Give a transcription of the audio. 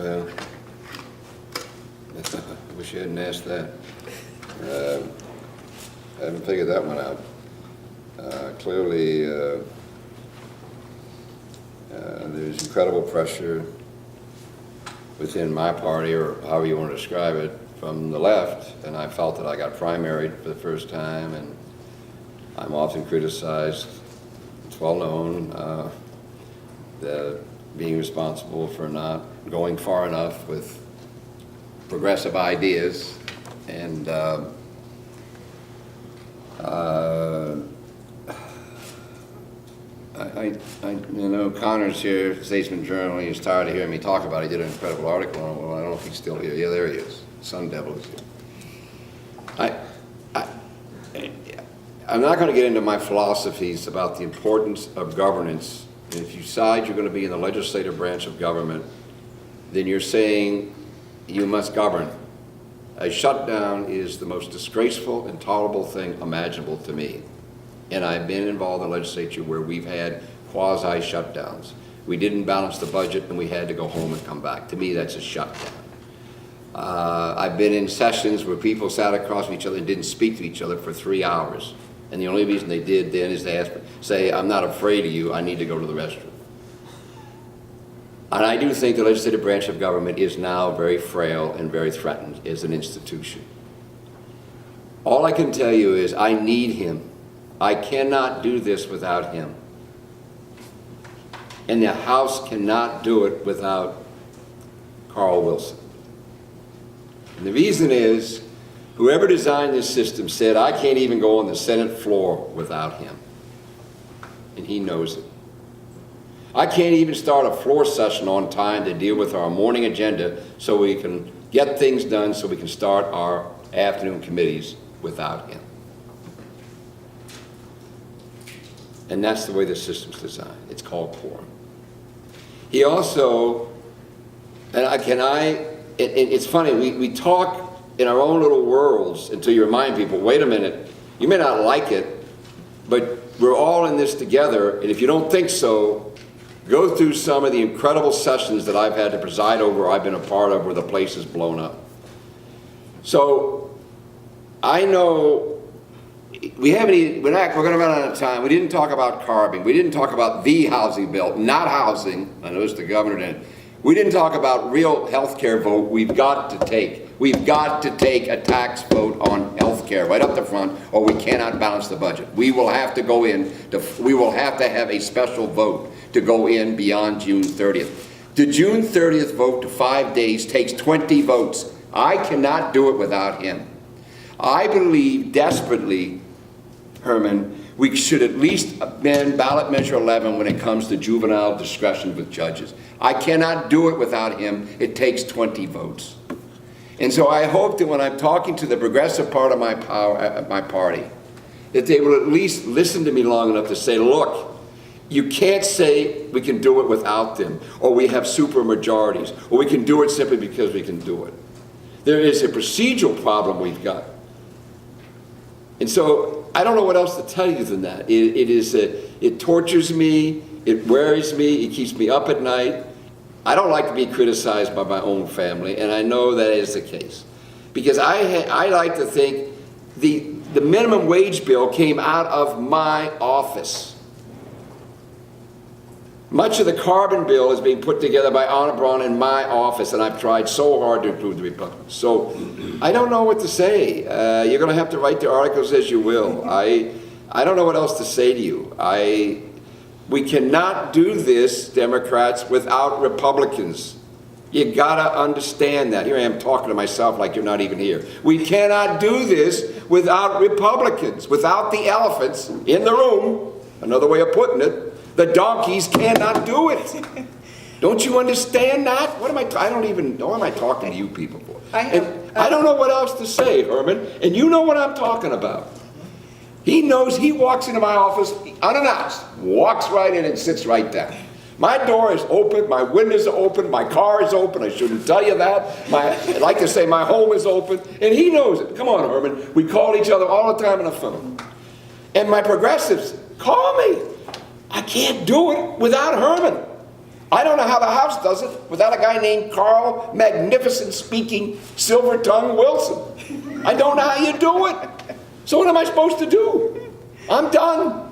Well, I wish you hadn't asked that. I haven't figured that one out. Clearly, there's incredible pressure within my party, or however you want to describe it, from the left, and I felt that I got primaried for the first time, and I'm often criticized. It's well known that being responsible for not going far enough with progressive ideas, and you know, Connor's here, Statesman Journal. He was tired of hearing me talk about it. He did an incredible article on it. Well, I don't know if he's still here. Yeah, there he is. Sun Devil is here. I'm not going to get into my philosophies about the importance of governance. And if you decide you're going to be in the legislative branch of government, then you're saying you must govern. A shutdown is the most disgraceful, intolerable thing imaginable to me. And I've been involved in the legislature where we've had quasi-shutdowns. We didn't balance the budget and we had to go home and come back. To me, that's a shutdown. I've been in sessions where people sat across from each other and didn't speak to each other for 3 hours. And the only reason they did then is they say, I'm not afraid of you, I need to go to the restroom. And I do think the legislative branch of government is now very frail and very threatened as an institution. All I can tell you is I need him. I cannot do this without him. And the House cannot do it without Carl Wilson. And the reason is, whoever designed this system said, I can't even go on the Senate floor without him. And he knows it. I can't even start a floor session on time to deal with our morning agenda so we can get things done, so we can start our afternoon committees without him. And that's the way the system's designed. It's called quorum. He also, it's funny, we talk in our own little worlds until you remind people, wait a minute, you may not like it, but we're all in this together, and if you don't think so, go through some of the incredible sessions that I've had to preside over, I've been a part of, where the place is blown up. So, I know we're going to run out of time. We didn't talk about carbon. We didn't talk about the housing bill, not housing. I noticed the governor didn't. We didn't talk about real health care vote we've got to take. We've got to take a tax vote on health care right up the front, or we cannot balance the budget. We will have to go in, we will have to have a special vote to go in beyond June 30th. The June 30th vote to 5 days takes 20 votes. I cannot do it without him. I believe desperately, Herman, we should at least amend ballot measure 11 when it comes to juvenile discretion with judges. I cannot do it without him. It takes 20 votes. And so I hope that when I'm talking to the progressive part of my party, that they will at least listen to me long enough to say, look, you can't say we can do it without them, or we have super majorities, or we can do it simply because we can do it. There is a procedural problem we've got. And so I don't know what else to tell you than that. It tortures me, it worries me, it keeps me up at night. I don't like to be criticized by my own family, and I know that is the case. Because I like to think the minimum wage bill came out of my office. Much of the carbon bill is being put together by Anna Braun in my office, and I've tried so hard to improve the Republicans. So I don't know what to say. You're going to have to write the articles as you will. I don't know what else to say to you. We cannot do this, Democrats, without Republicans. You gotta understand that. Here I am talking to myself like you're not even here. We cannot do this without Republicans, without the elephants in the room. Another way of putting it, the donkeys cannot do it. Don't you understand that? I don't even know what am I talking to you people for. I don't know what else to say, Herman, and you know what I'm talking about. He knows. He walks into my office unannounced, walks right in and sits right down. My door is open, my windows are open, my car is open. I shouldn't tell you that. I like to say my home is open, and he knows it. Come on, Herman. We call each other all the time on the phone. And my progressives call me. I can't do it without Herman. I don't know how the House does it without a guy named Carl Magnificent Speaking Silver Tongue Wilson. I don't know how you do it. So what am I supposed to do? I'm done.